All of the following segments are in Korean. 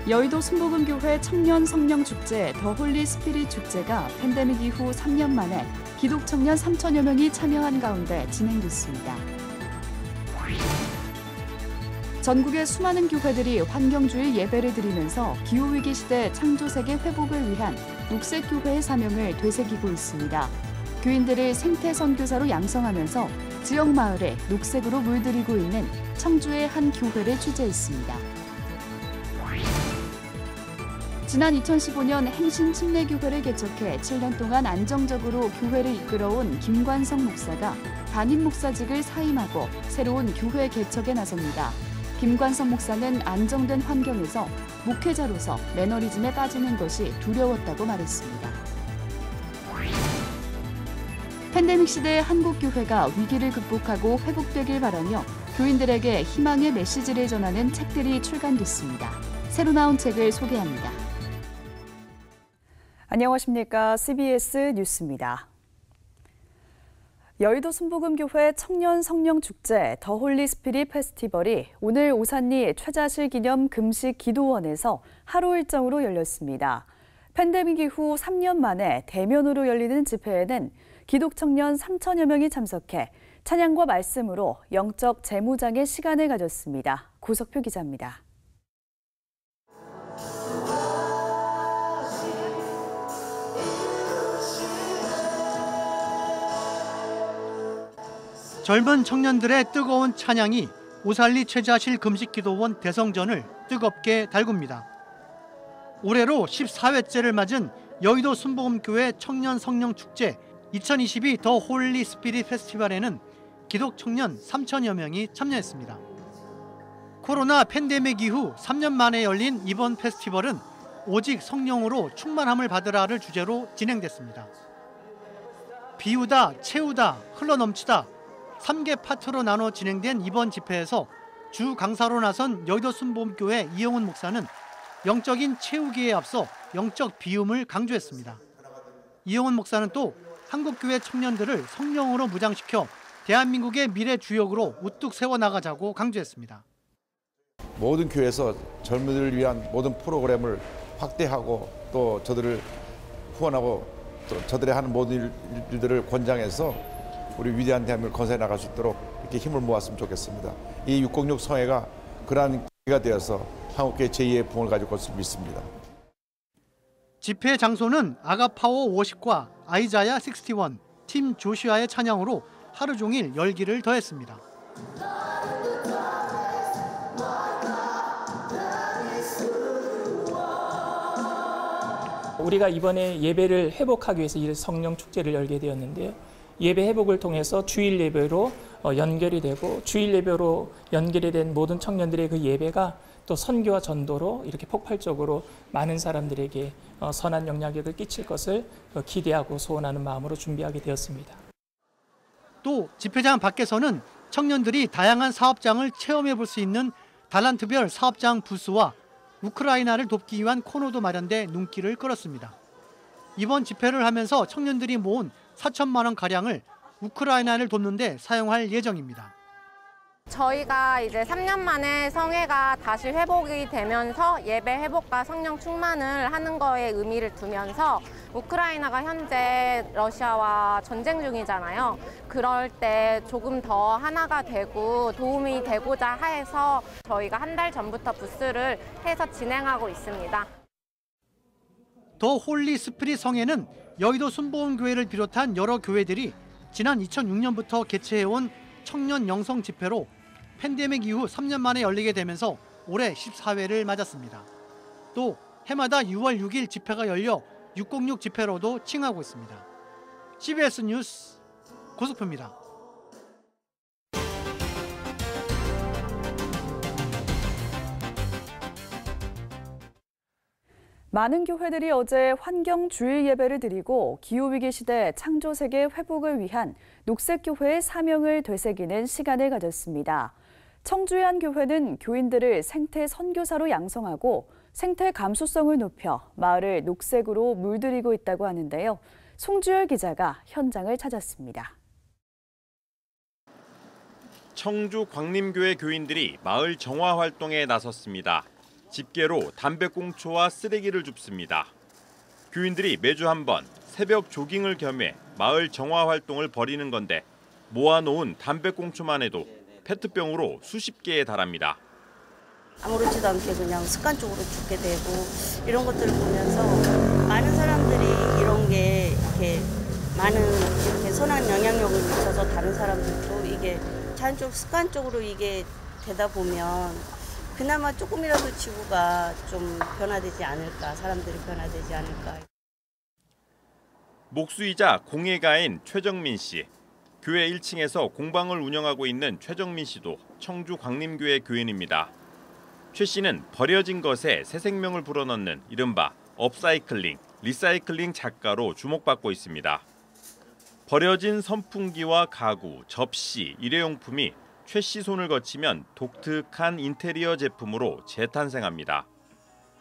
여의도 순복음교회 청년 성령 축제 더 홀리 스피릿 축제가 팬데믹 이후 3년 만에 기독 청년 3천여 명이 참여한 가운데 진행됐습니다. 전국의 수많은 교회들이 환경주의 예배를 드리면서 기후위기 시대 창조세계 회복을 위한 녹색교회의 사명을 되새기고 있습니다. 교인들을 생태선교사로 양성하면서 지역 마을에 녹색으로 물들이고 있는 청주의 한 교회를 취재했습니다. 지난 2015년 행신침례교회를 개척해 7년 동안 안정적으로 교회를 이끌어온 김관성 목사가 담임 목사직을 사임하고 새로운 교회 개척에 나섭니다. 김관성 목사는 안정된 환경에서 목회자로서 매너리즘에 빠지는 것이 두려웠다고 말했습니다. 팬데믹 시대의 한국 교회가 위기를 극복하고 회복되길 바라며 교인들에게 희망의 메시지를 전하는 책들이 출간됐습니다. 새로 나온 책을 소개합니다. 안녕하십니까. CBS 뉴스입니다. 여의도 순복음교회 청년 성령 축제 더 홀리 스피릿 페스티벌이 오늘 오산리 최자실 기념 금식 기도원에서 하루 일정으로 열렸습니다. 팬데믹 이후 3년 만에 대면으로 열리는 집회에는 기독 청년 3천여 명이 참석해 찬양과 말씀으로 영적 재무장의 시간을 가졌습니다. 고석표 기자입니다. 젊은 청년들의 뜨거운 찬양이 오산리 최자실 금식기도원 대성전을 뜨겁게 달굽니다. 올해로 14회째를 맞은 여의도 순복음교회 청년 성령 축제 2022 더 홀리 스피릿 페스티벌에는 기독 청년 3천여 명이 참여했습니다. 코로나 팬데믹 이후 3년 만에 열린 이번 페스티벌은 오직 성령으로 충만함을 받으라를 주제로 진행됐습니다. 비우다, 채우다, 흘러넘치다 3개 파트로 나눠 진행된 이번 집회에서 주 강사로 나선 여의도 순복음교회 이영훈 목사는 영적인 채우기에 앞서 영적 비움을 강조했습니다. 이영훈 목사는 또 한국교회 청년들을 성령으로 무장시켜 대한민국의 미래 주역으로 우뚝 세워나가자고 강조했습니다. 모든 교회에서 젊은이들을 위한 모든 프로그램을 확대하고 또 저들을 후원하고 또 저들의 하는 모든 일들을 권장해서 우리 위대한 대한민국을 건설해 나갈 수 있도록 이렇게 힘을 모았으면 좋겠습니다. 이 606 성회가 그러한 기회가 되어서 한국교회 제2의 부흥을 가질 것을 믿습니다. 집회 장소는 아가파워 50과 아이자야 61, 팀 조슈아의 찬양으로 하루 종일 열기를 더했습니다. 우리가 이번에 예배를 회복하기 위해서 이 성령 축제를 열게 되었는데요. 예배 회복을 통해서 주일 예배로 연결이 되고 주일 예배로 연결이 된 모든 청년들의 그 예배가 또 선교와 전도로 이렇게 폭발적으로 많은 사람들에게 선한 영향력을 끼칠 것을 기대하고 소원하는 마음으로 준비하게 되었습니다. 또 집회장 밖에서는 청년들이 다양한 사업장을 체험해 볼 수 있는 달란트별 사업장 부스와 우크라이나를 돕기 위한 코너도 마련돼 눈길을 끌었습니다. 이번 집회를 하면서 청년들이 모은 4천만 원 가량을 우크라이나를 돕는 데 사용할 예정입니다. 저희가 이제 3년 만에 성회가 다시 회복이 되면서 예배 회복과 성령 충만을 하는 거에 의미를 두면서 우크라이나가 현재 러시아와 전쟁 중이잖아요. 그럴 때 조금 더 하나가 되고 도움이 되고자 해서 저희가 한 달 전부터 부스를 해서 진행하고 있습니다. 더 홀리 스피릿 성회는 여의도 순복음교회를 비롯한 여러 교회들이 지난 2006년부터 개최해온 청년 영성 집회로 팬데믹 이후 3년 만에 열리게 되면서 올해 14회를 맞았습니다. 또 해마다 6월 6일 집회가 열려 606 집회로도 칭하고 있습니다. CBS 뉴스 고석표입니다. 많은 교회들이 어제 환경주일 예배를 드리고 기후위기 시대 창조세계 회복을 위한 녹색교회의 사명을 되새기는 시간을 가졌습니다. 청주의 한 교회는 교인들을 생태 선교사로 양성하고 생태 감수성을 높여 마을을 녹색으로 물들이고 있다고 하는데요. 송주열 기자가 현장을 찾았습니다. 청주 광림교회 교인들이 마을 정화 활동에 나섰습니다. 집게로 담배꽁초와 쓰레기를 줍습니다. 교인들이 매주 한 번 새벽 조깅을 겸해 마을 정화 활동을 벌이는 건데 모아놓은 담배꽁초만 해도 페트병으로 수십 개에 달합니다. 아무렇지도 않게 그냥 습관적으로 죽게 되고 이런 것들을 보면서 많은 사람들이 이런 게 이렇게 많은 이렇게 선한 영향력을 미쳐서 다른 사람들도 이게 자연적으로 습관적으로 이게 되다 보면 그나마 조금이라도 지구가 좀 변화되지 않을까, 사람들이 변화되지 않을까. 목수이자 공예가인 최정민 씨. 교회 1층에서 공방을 운영하고 있는 최정민 씨도 청주 광림교회 교인입니다. 최 씨는 버려진 것에 새 생명을 불어넣는 이른바 업사이클링, 리사이클링 작가로 주목받고 있습니다. 버려진 선풍기와 가구, 접시, 일회용품이 최 씨 손을 거치면 독특한 인테리어 제품으로 재탄생합니다.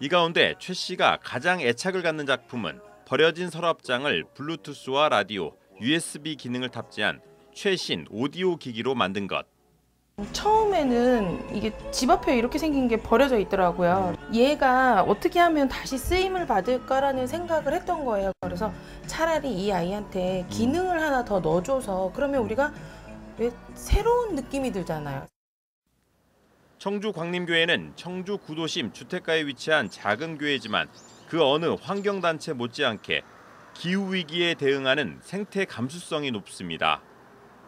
이 가운데 최 씨가 가장 애착을 갖는 작품은 버려진 서랍장을 블루투스와 라디오, USB 기능을 탑재한 최신 오디오 기기로 만든 것. 처음에는 이게 집 앞에 이렇게 생긴 게 버려져 있더라고요. 얘가 어떻게 하면 다시 쓰임을 받을까라는 생각을 했던 거예요. 그래서 차라리 이 아이한테 기능을 하나 더 넣어줘서 그러면 우리가 왜 새로운 느낌이 들잖아요. 청주 광림교회는 청주 구도심 주택가에 위치한 작은 교회지만 그 어느 환경단체 못지않게 기후위기에 대응하는 생태 감수성이 높습니다.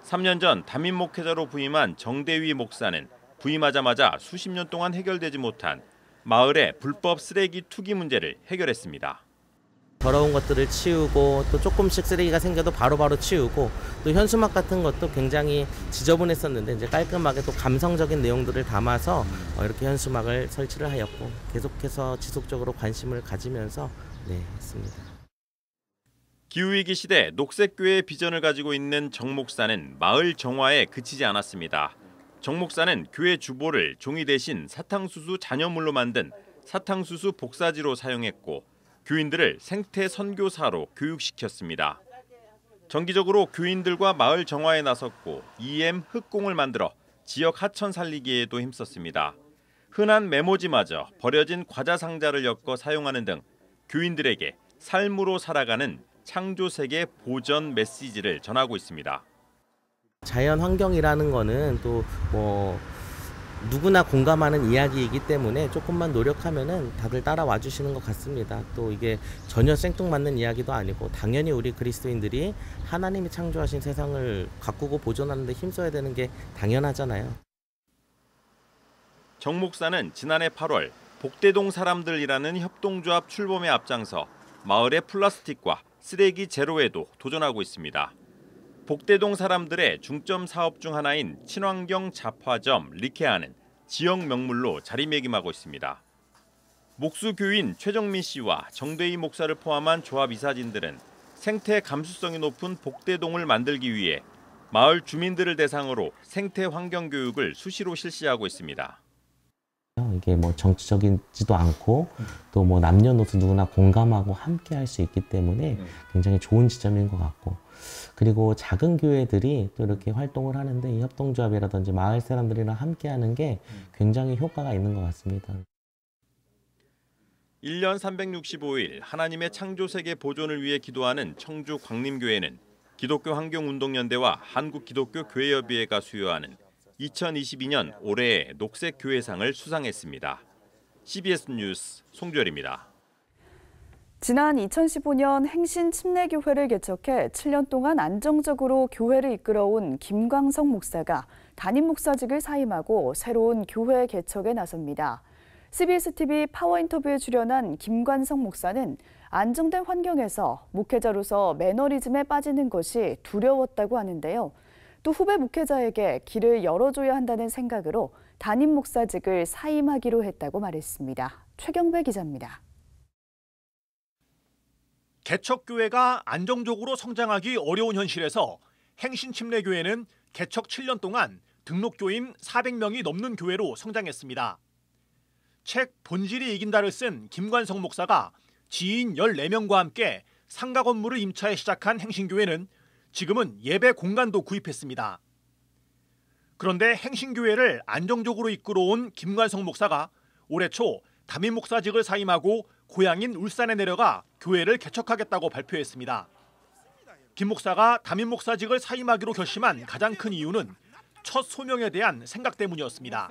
3년 전 담임 목회자로 부임한 정대위 목사는 부임하자마자 수십 년 동안 해결되지 못한 마을의 불법 쓰레기 투기 문제를 해결했습니다. 더러운 것들을 치우고 또 조금씩 쓰레기가 생겨도 바로바로 치우고 또 현수막 같은 것도 굉장히 지저분했었는데 이제 깔끔하게 또 감성적인 내용들을 담아서 이렇게 현수막을 설치를 하였고 계속해서 지속적으로 관심을 가지면서 했습니다. 기후위기 시대 녹색교회의 비전을 가지고 있는 정 목사는 마을 정화에 그치지 않았습니다. 정 목사는 교회 주보를 종이 대신 사탕수수 잔여물로 만든 사탕수수 복사지로 사용했고 교인들을 생태 선교사로 교육시켰습니다. 정기적으로 교인들과 마을 정화에 나섰고 EM 흑공을 만들어 지역 하천 살리기에도 힘썼습니다. 흔한 메모지마저 버려진 과자 상자를 엮어 사용하는 등 교인들에게 삶으로 살아가는 창조세계 보전 메시지를 전하고 있습니다. 자연 환경이라는 거는 또 누구나 공감하는 이야기이기 때문에 조금만 노력하면은 다들 따라와 주시는 것 같습니다. 또 이게 전혀 생뚱맞는 이야기도 아니고 당연히 우리 그리스도인들이 하나님이 창조하신 세상을 가꾸고 보존하는 데 힘써야 되는 게 당연하잖아요. 정 목사는 지난해 8월 복대동 사람들이라는 협동조합 출범에 앞장서 마을의 플라스틱과 쓰레기 제로에도 도전하고 있습니다. 복대동 사람들의 중점 사업 중 하나인 친환경 잡화점 리케아는 지역 명물로 자리매김하고 있습니다. 목수 교인 최정민 씨와 정대희 목사를 포함한 조합 이사진들은 생태 감수성이 높은 복대동을 만들기 위해 마을 주민들을 대상으로 생태 환경 교육을 수시로 실시하고 있습니다. 이게 정치적이지도 않고 또 남녀노소 누구나 공감하고 함께 할 수 있기 때문에 굉장히 좋은 지점인 것 같고 그리고 작은 교회들이 또 이렇게 활동을 하는데 이 협동조합이라든지 마을 사람들이랑 함께 하는 게 굉장히 효과가 있는 것 같습니다. 1년 365일 하나님의 창조세계 보존을 위해 기도하는 청주 광림교회는 기독교 환경운동연대와 한국기독교교회협의회가 수여하는 2022년 올해의 녹색교회상을 수상했습니다. CBS 뉴스 송주열입니다. 지난 2015년 행신침례교회를 개척해 7년 동안 안정적으로 교회를 이끌어온 김광석 목사가 담임 목사직을 사임하고 새로운 교회 개척에 나섭니다. CBS TV 파워 인터뷰에 출연한 김광석 목사는 안정된 환경에서 목회자로서 매너리즘에 빠지는 것이 두려웠다고 하는데요. 또 후배 목회자에게 길을 열어줘야 한다는 생각으로 담임 목사직을 사임하기로 했다고 말했습니다. 최경배 기자입니다. 개척교회가 안정적으로 성장하기 어려운 현실에서 행신침례교회는 개척 7년 동안 등록교인 400명이 넘는 교회로 성장했습니다. 책 본질이 이긴다를 쓴 김관석 목사가 지인 14명과 함께 상가 건물을 임차해 시작한 행신교회는 지금은 예배 공간도 구입했습니다. 그런데 행신교회를 안정적으로 이끌어온 김관석 목사가 올해 초 담임 목사직을 사임하고 고향인 울산에 내려가 교회를 개척하겠다고 발표했습니다. 김 목사가 담임 목사직을 사임하기로 결심한 가장 큰 이유는 첫 소명에 대한 생각 때문이었습니다.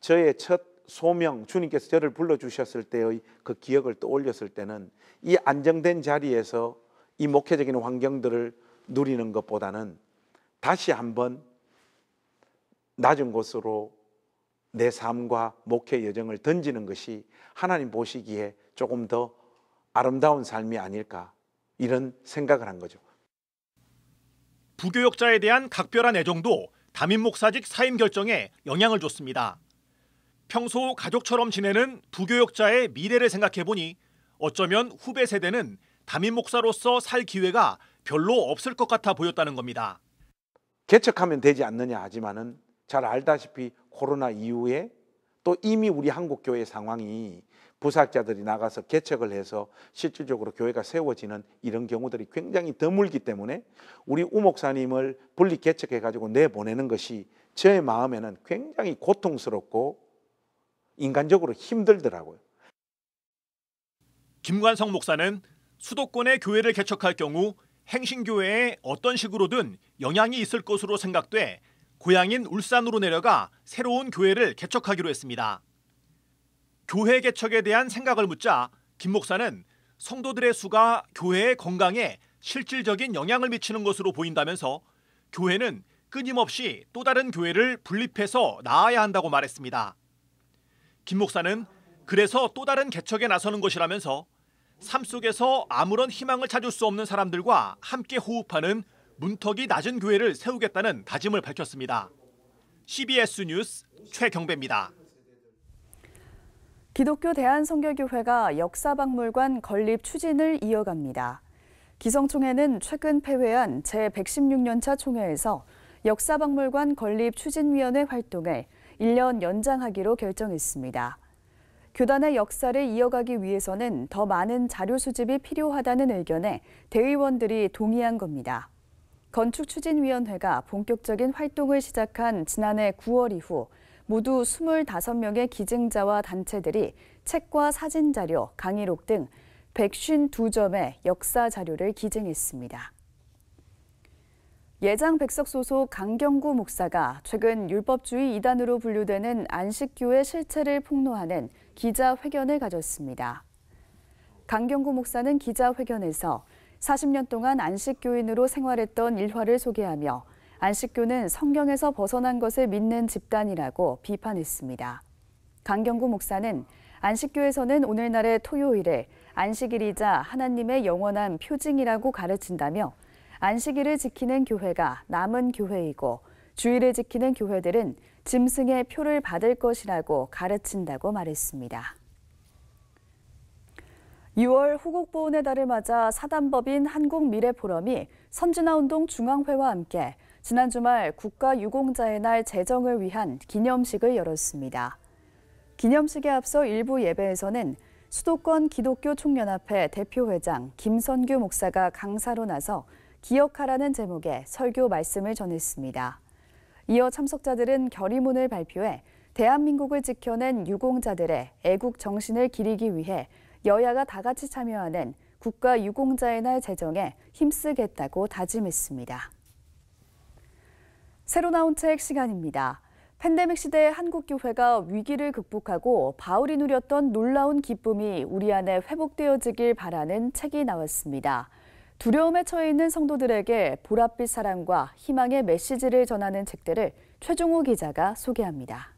저의 첫 소명, 주님께서 저를 불러주셨을 때의 그 기억을 떠올렸을 때는 이 안정된 자리에서 이 목회적인 환경들을 누리는 것보다는 다시 한번 낮은 곳으로 내 삶과 목회 여정을 던지는 것이 하나님 보시기에 조금 더 아름다운 삶이 아닐까, 이런 생각을 한 거죠. 부교역자에 대한 각별한 애정도 담임 목사직 사임 결정에 영향을 줬습니다. 평소 가족처럼 지내는 부교역자의 미래를 생각해보니 어쩌면 후배 세대는 담임 목사로서 살 기회가 별로 없을 것 같아 보였다는 겁니다. 개척하면 되지 않느냐 하지만은 잘 알다시피 코로나 이후에 또 이미 우리 한국교회 상황이 부사학자들이 나가서 개척을 해서 실질적으로 교회가 세워지는 이런 경우들이 굉장히 드물기 때문에 우리 우 목사님을 분리 개척해가지고 내보내는 것이 저의 마음에는 굉장히 고통스럽고 인간적으로 힘들더라고요. 김관성 목사는 수도권의 교회를 개척할 경우 행신교회에 어떤 식으로든 영향이 있을 것으로 생각돼 고향인 울산으로 내려가 새로운 교회를 개척하기로 했습니다. 교회 개척에 대한 생각을 묻자 김 목사는 성도들의 수가 교회의 건강에 실질적인 영향을 미치는 것으로 보인다면서 교회는 끊임없이 또 다른 교회를 분립해서 나아야 한다고 말했습니다. 김 목사는 그래서 또 다른 개척에 나서는 것이라면서 삶 속에서 아무런 희망을 찾을 수 없는 사람들과 함께 호흡하는 문턱이 낮은 교회를 세우겠다는 다짐을 밝혔습니다. CBS 뉴스 최경배입니다. 기독교 대한선교교회가 역사박물관 건립 추진을 이어갑니다. 기성총회는 최근 폐회한 제116년차 총회에서 역사박물관 건립 추진위원회 활동을 1년 연장하기로 결정했습니다. 교단의 역사를 이어가기 위해서는 더 많은 자료 수집이 필요하다는 의견에 대의원들이 동의한 겁니다. 건축추진위원회가 본격적인 활동을 시작한 지난해 9월 이후 모두 25명의 기증자와 단체들이 책과 사진 자료, 강의록 등 152점의 역사 자료를 기증했습니다. 예장백석 소속 강경구 목사가 최근 율법주의 이단으로 분류되는 안식교의 실체를 폭로하는 기자회견을 가졌습니다. 강경구 목사는 기자회견에서 40년 동안 안식교인으로 생활했던 일화를 소개하며 안식교는 성경에서 벗어난 것을 믿는 집단이라고 비판했습니다. 강경구 목사는 안식교에서는 오늘날의 토요일을 안식일이자 하나님의 영원한 표징이라고 가르친다며 안식일을 지키는 교회가 남은 교회이고 주일을 지키는 교회들은 짐승의 표를 받을 것이라고 가르친다고 말했습니다. 6월 호국보훈의 달을 맞아 사단법인 한국미래포럼이 선진화운동 중앙회와 함께 지난 주말 국가유공자의 날 제정을 위한 기념식을 열었습니다. 기념식에 앞서 일부 예배에서는 수도권 기독교 총연합회 대표회장 김선규 목사가 강사로 나서 기억하라는 제목의 설교 말씀을 전했습니다. 이어 참석자들은 결의문을 발표해 대한민국을 지켜낸 유공자들의 애국 정신을 기리기 위해 여야가 다 같이 참여하는 국가유공자의 날 제정에 힘쓰겠다고 다짐했습니다. 새로 나온 책 시간입니다. 팬데믹 시대의 한국교회가 위기를 극복하고 바울이 누렸던 놀라운 기쁨이 우리 안에 회복되어지길 바라는 책이 나왔습니다. 두려움에 처해 있는 성도들에게 보랏빛 사랑과 희망의 메시지를 전하는 책들을 최종호 기자가 소개합니다.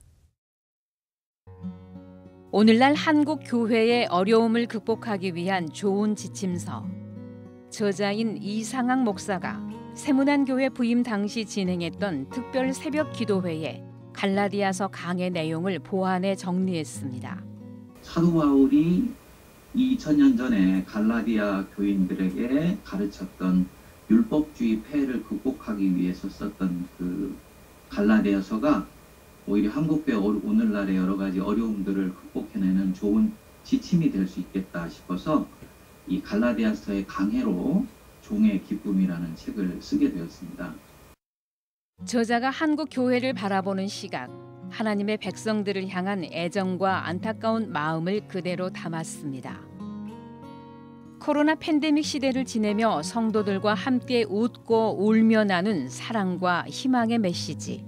오늘날 한국 교회의 어려움을 극복하기 위한 좋은 지침서. 저자인 이상학 목사가 세문안교회 부임 당시 진행했던 특별 새벽 기도회에 갈라디아서 강의 내용을 보완해 정리했습니다. 사도 바울이 2000년 전에 갈라디아 교인들에게 가르쳤던 율법주의 폐해를 극복하기 위해서 썼던 그 갈라디아서가 오히려 한국교회 오늘날의 여러 가지 어려움들을 극복해내는 좋은 지침이 될 수 있겠다 싶어서 이 갈라디아서의 강해로 종의 기쁨이라는 책을 쓰게 되었습니다. 저자가 한국 교회를 바라보는 시각, 하나님의 백성들을 향한 애정과 안타까운 마음을 그대로 담았습니다. 코로나 팬데믹 시대를 지내며 성도들과 함께 웃고 울며 나눈 사랑과 희망의 메시지.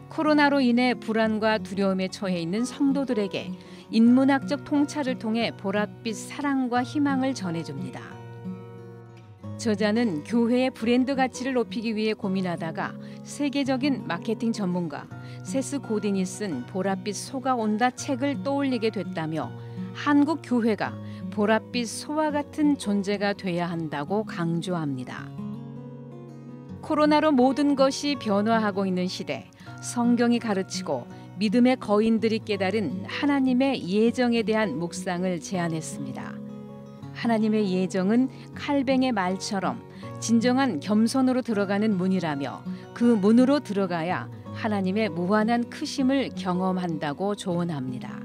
코로나로 인해 불안과 두려움에 처해 있는 성도들에게 인문학적 통찰을 통해 보랏빛 사랑과 희망을 전해줍니다. 저자는 교회의 브랜드 가치를 높이기 위해 고민하다가 세계적인 마케팅 전문가 세스 고딘이 쓴 보랏빛 소가 온다 책을 떠올리게 됐다며 한국 교회가 보랏빛 소와 같은 존재가 돼야 한다고 강조합니다. 코로나로 모든 것이 변화하고 있는 시대, 성경이 가르치고 믿음의 거인들이 깨달은 하나님의 예정에 대한 묵상을 제안했습니다. 하나님의 예정은 칼뱅의 말처럼 진정한 겸손으로 들어가는 문이라며 그 문으로 들어가야 하나님의 무한한 크심을 경험한다고 조언합니다.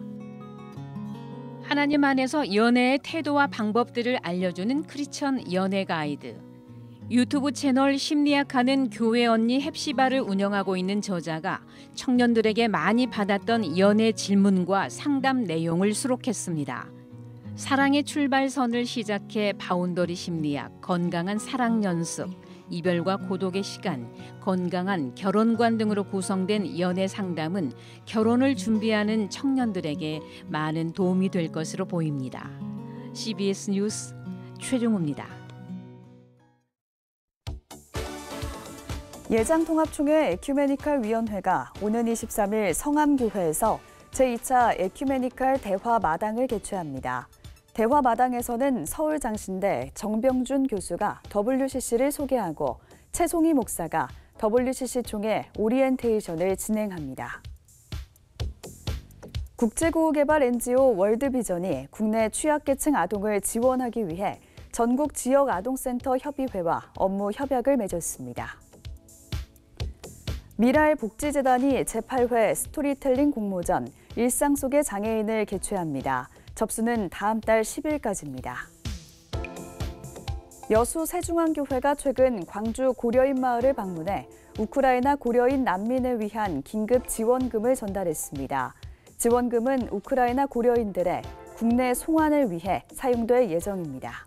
하나님 안에서 연애의 태도와 방법들을 알려주는 크리스천 연애 가이드. 유튜브 채널 심리학하는 교회 언니 헵시바를 운영하고 있는 저자가 청년들에게 많이 받았던 연애 질문과 상담 내용을 수록했습니다. 사랑의 출발선을 시작해 바운더리 심리학, 건강한 사랑 연습, 이별과 고독의 시간, 건강한 결혼관 등으로 구성된 연애 상담은 결혼을 준비하는 청년들에게 많은 도움이 될 것으로 보입니다. CBS 뉴스 최종우입니다. 예장통합총회 에큐메니칼 위원회가 오는 23일 성암교회에서 제2차 에큐메니칼 대화마당을 개최합니다. 대화마당에서는 서울장신대 정병준 교수가 WCC를 소개하고 최송희 목사가 WCC 총회 오리엔테이션을 진행합니다. 국제구호개발 NGO 월드비전이 국내 취약계층 아동을 지원하기 위해 전국 지역아동센터 협의회와 업무 협약을 맺었습니다. 미랄복지재단이 제8회 스토리텔링 공모전 일상 속의 장애인을 개최합니다. 접수는 다음 달 10일까지입니다. 여수 세중앙교회가 최근 광주 고려인 마을을 방문해 우크라이나 고려인 난민을 위한 긴급 지원금을 전달했습니다. 지원금은 우크라이나 고려인들의 국내 송환을 위해 사용될 예정입니다.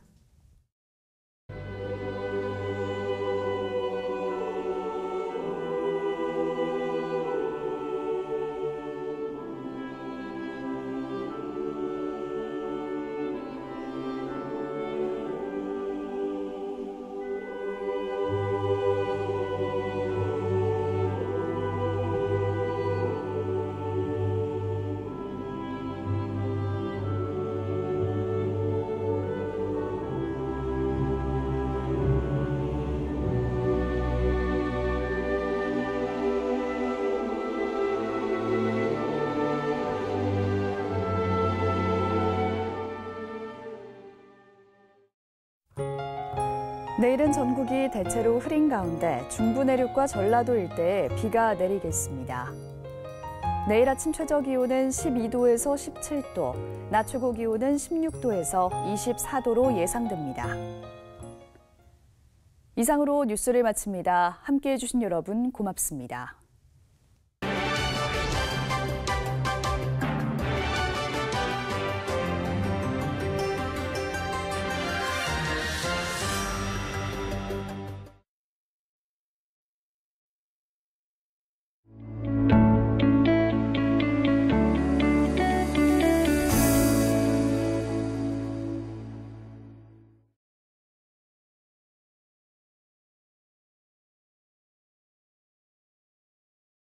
내일은 전국이 대체로 흐린 가운데 중부 내륙과 전라도 일대에 비가 내리겠습니다. 내일 아침 최저 기온은 12도에서 17도, 낮 최고 기온은 16도에서 24도로 예상됩니다. 이상으로 뉴스를 마칩니다. 함께해 주신 여러분 고맙습니다.